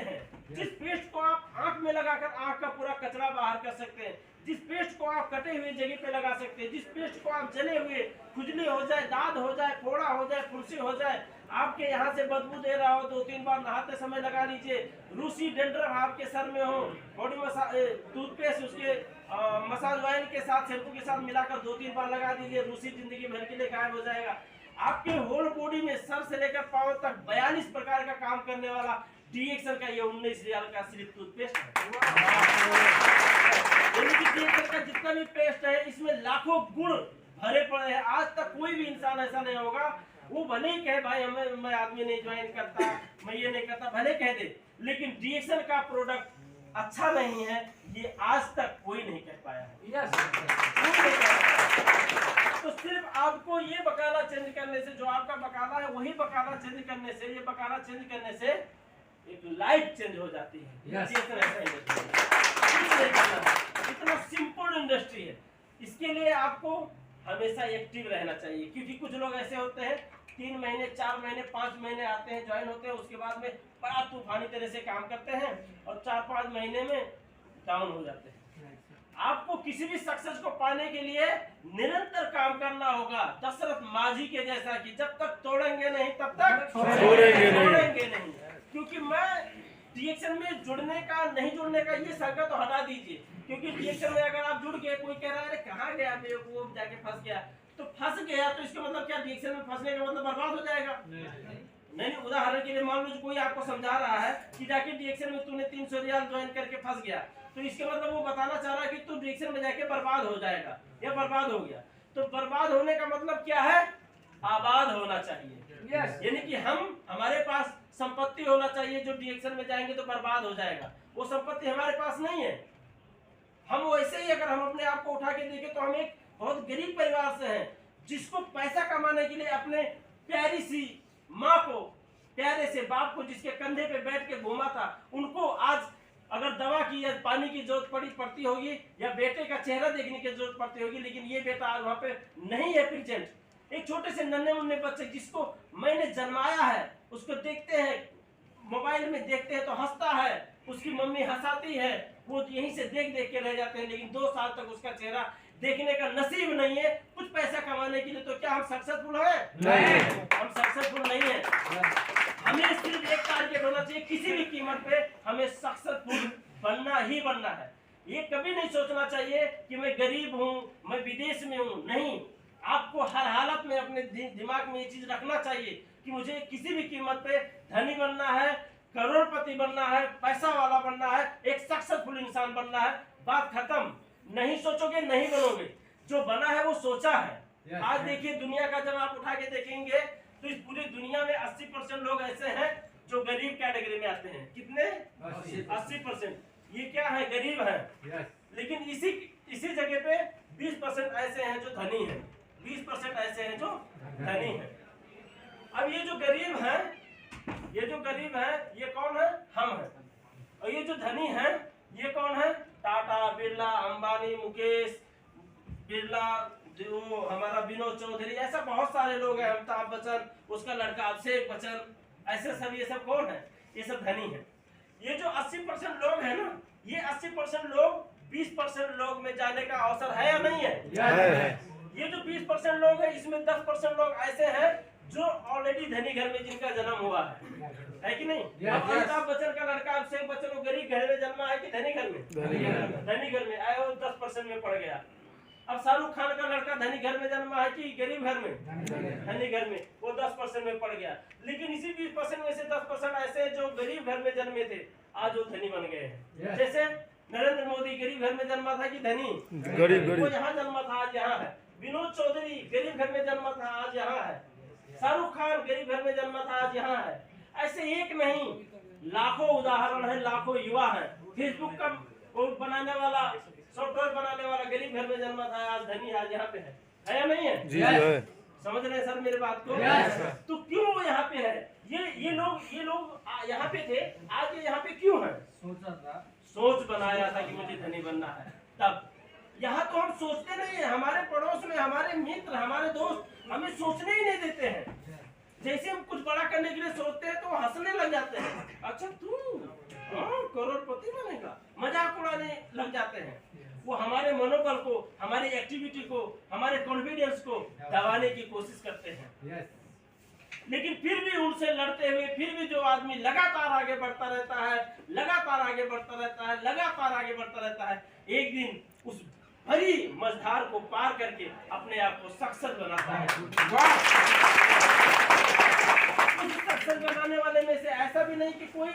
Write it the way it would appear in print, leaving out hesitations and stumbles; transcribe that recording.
हैं, जिस पेस्ट को आप आंख में लगाकर आंख का पूरा कचरा बाहर कर सकते हैं, जिस पेस्ट को आप कटे हुए जगह पे लगा सकते हैं, जिस पेस्ट को आप जले हुए खुजली हो जाए, दाद हो जाए, फोड़ा हो जाए, फुंसी हो जाए, आपके यहाँ से बदबू दे रहा हो, 2-3 बार नहाते समय लगा लीजिए। रूसी डेंड्रफ आपके सर में हो, बॉडी मसाज टूथपेस्ट उसके मसाज ऑयल के साथ, शैम्पू के साथ मिलाकर 2-3 बार लगा दीजिए, रूसी जिंदगी भर के लिए गायब हो जाएगा। आपके होल बॉडी में सर से लेकर पांव तक 42 प्रकार का काम करने वाला डीएक्सल का ये 19 रियाल का सिर्फ टूथपेस्ट है। डीएक्सल का जितना भी पेस्ट है इसमें लाखों गुण भरे पड़े हैं। आज तक कोई भी इंसान ऐसा नहीं होगा, वो भले ही कहे भाई मैं आदमी नहीं ज्वाइन करता, मैं ये नहीं करता, भले कह दे, लेकिन डीएक्सल का प्रोडक्ट अच्छा नहीं है ये आज तक कोई नहीं कह पाया है। तो सिर्फ आपको ये बकाला चेंज करने से, जो आपका बकाला है वही बकाला चेंज करने से, ये बकाला चेंज करने से एक लाइफ चेंज हो जाती है। इतना सिंपल इंडस्ट्री है। इसके लिए आपको हमेशा एक्टिव रहना चाहिए, क्योंकि कुछ लोग ऐसे होते हैं 3 महीने 4 महीने 5 महीने आते हैं, ज्वाइन होते हैं, उसके बाद में बड़ा तूफानी तरह से काम करते हैं और 4-5 महीने में डाउन हो जाते हैं। आपको किसी भी सक्सेस को पाने के लिए निरंतर काम करना होगा, दशरथ माझी के जैसा कि जब तक तोड़ेंगे नहीं तब तक छोड़ेंगे नहीं। क्योंकि मैं डीएक्सल में जुड़ने का नहीं जुड़ने का ये शंका तो हटा दीजिए, क्योंकि डीएक्सल में अगर आप जुड़ गए, कोई कह रहा है अरे कहाँ गया वो जाके फंस गया, तो फंस गया तो इसका मतलब क्या डीएक्सल में फंसने का मतलब बर्बाद हो जाएगा? नहीं। उदाहरण के लिए मान लो कोई आपको समझा रहा है कि जाके डीएक्सल में तूने 300 रियाल ज्वाइन करके फंस गया, तो इसके मतलब वो बताना चाह रहा है कि तू डीएक्सल में जाके बर्बाद हो जाएगा या बर्बाद हो गया। तो बर्बाद होने का मतलब क्या है? आबाद होना चाहिए। यानी कि हमारे पास संपत्ति होना चाहिए, जो डीएक्सल में जाएंगे तो बर्बाद हो जाएगा, वो संपत्ति हमारे पास नहीं है। हम वैसे ही अगर हम अपने आप को उठा के देखें तो हम एक बहुत गरीब परिवार से हैं, जिसको पैसा कमाने के लिए अपने प्यारी सी माँ को, प्यारे से बाप को जिसके कंधे पे बैठ के घूमा था, उनको आज अगर दवा की या पानी की जरूरत पड़ती होगी या बेटे का चेहरा देखने की जरूरत पड़ती होगी, लेकिन ये बेटा आज वहाँ पे नहीं है प्रेजेंट। एक छोटे से नन्हे मुन्ने बच्चे जिसको मैंने जन्माया है, उसको देखते हैं, मोबाइल में देखते हैं तो हंसता है, उसकी मम्मी हंसाती है, वो यहीं से देख देख के रह जाते हैं, लेकिन 2 साल तक उसका चेहरा देखने का नसीब नहीं है। कुछ पैसा कमाने के लिए तो क्या हम सक्सेसफुल हैं? नहीं, हम सक्सेसफुल नहीं है। हमें सिर्फ एक टारगेट होना चाहिए, किसी भी कीमत पे हमें सक्सेसफुल बनना ही बनना है। ये कभी नहीं सोचना चाहिए कि मैं गरीब हूँ, मैं विदेश में हूँ। नहीं, आपको हर हालत में अपने दिमाग में ये चीज रखना चाहिए कि मुझे किसी भी कीमत पे धनी बनना है, करोड़पति बनना है, पैसा वाला बनना है, एक सक्सेसफुल इंसान बनना है। बात खत्म। नहीं सोचोगे नहीं बनोगे, जो बना है वो सोचा है। आज देखिए दुनिया का जब आप उठा के देखेंगे तो इस पूरी दुनिया में 80% लोग ऐसे हैं जो गरीब कैटेगरी में आते हैं। कितने? 80%। ये क्या है? गरीब है। लेकिन इसी जगह पे 20% ऐसे हैं जो धनी हैं, 20% ऐसे हैं जो धनी हैं। अब ये जो गरीब है ये कौन है? हम हैं। और ये जो धनी है ये कौन है? टाटा, बिरला, अंबानी, मुकेश बिरला, जो हमारा विनोद चौधरी, ऐसा बहुत सारे लोग हैं, अमिताभ बच्चन, उसका लड़का अभिषेक बच्चन, ऐसे सब ये सब कौन है? ये सब धनी है। ये जो 80% लोग हैं ना, ये 80% लोग 20% लोग में जाने का अवसर है या नहीं है? ये जो 20% लोग हैं इसमें 10% लोग ऐसे हैं जो ऑलरेडी धनी घर में जिनका जन्म हुआ है कि नहीं? अमिताभ बच्चन का लड़का अभिषेक बच्चन वो गरीब घर में जन्मा है कि धनी घर में? धनी घर में आया, वो 10% में पड़ गया। अब शाहरुख खान का लड़का धनी घर में जन्मा है कि गरीब घर में? धनी घर में, वो 10% में पड़ गया। लेकिन इसी 20% में से 10% ऐसे जो गरीब घर में जन्मे थे, आज वो धनी बन गए हैं। जैसे नरेंद्र मोदी गरीब घर में जन्मा था कि धनी? गरीब। वो यहाँ जन्मा था, आज यहाँ है। विनोद चौधरी गरीब घर में जन्मा था, आज यहाँ है। शाहरुख खान गरीब घर में जन्मा था, आज यहाँ है। ऐसे एक नहीं, लाखों उदाहरण है, लाखों युवा है। फेसबुक का बनाने वाला, सॉफ्टवेयर बनाने वाला गरीब घर में जन्मा था, आज धनी, आज यहाँ पे है या नहीं है? जी है। समझ रहे हैं सर मेरे बात को? तो क्यों वो यहाँ पे है? ये लोग यहाँ पे थे, आज ये यहाँ पे क्यों है? सोच बनाया था कि मुझे धनी बनना है। तब यहाँ तो हम सोचते नहीं है, हमारे पड़ोस में हमारे मित्र, हमारे दोस्त हमें सोचने ही नहीं देते हैं। जैसे हम कुछ बड़ा करने के लिए सोचते हैं तो हंसने लग जाते हैं। अच्छा तू करोड़पति बनेगा, मजाक उड़ाने लग जाते हैं। वो हमारे मनोबल को, हमारी एक्टिविटी को, हमारे कॉन्फिडेंस को दबाने की कोशिश करते हैं। लेकिन फिर भी उनसे लड़ते हुए फिर भी जो आदमी लगातार आगे बढ़ता रहता है, लगातार आगे बढ़ता रहता है, लगातार आगे बढ़ता रहता है, एक दिन उस भरी मझधार को पार करके अपने आप को सक्सेस बनाता है। उस सक्सेस बनाने वाले में से ऐसा भी नहीं कि कोई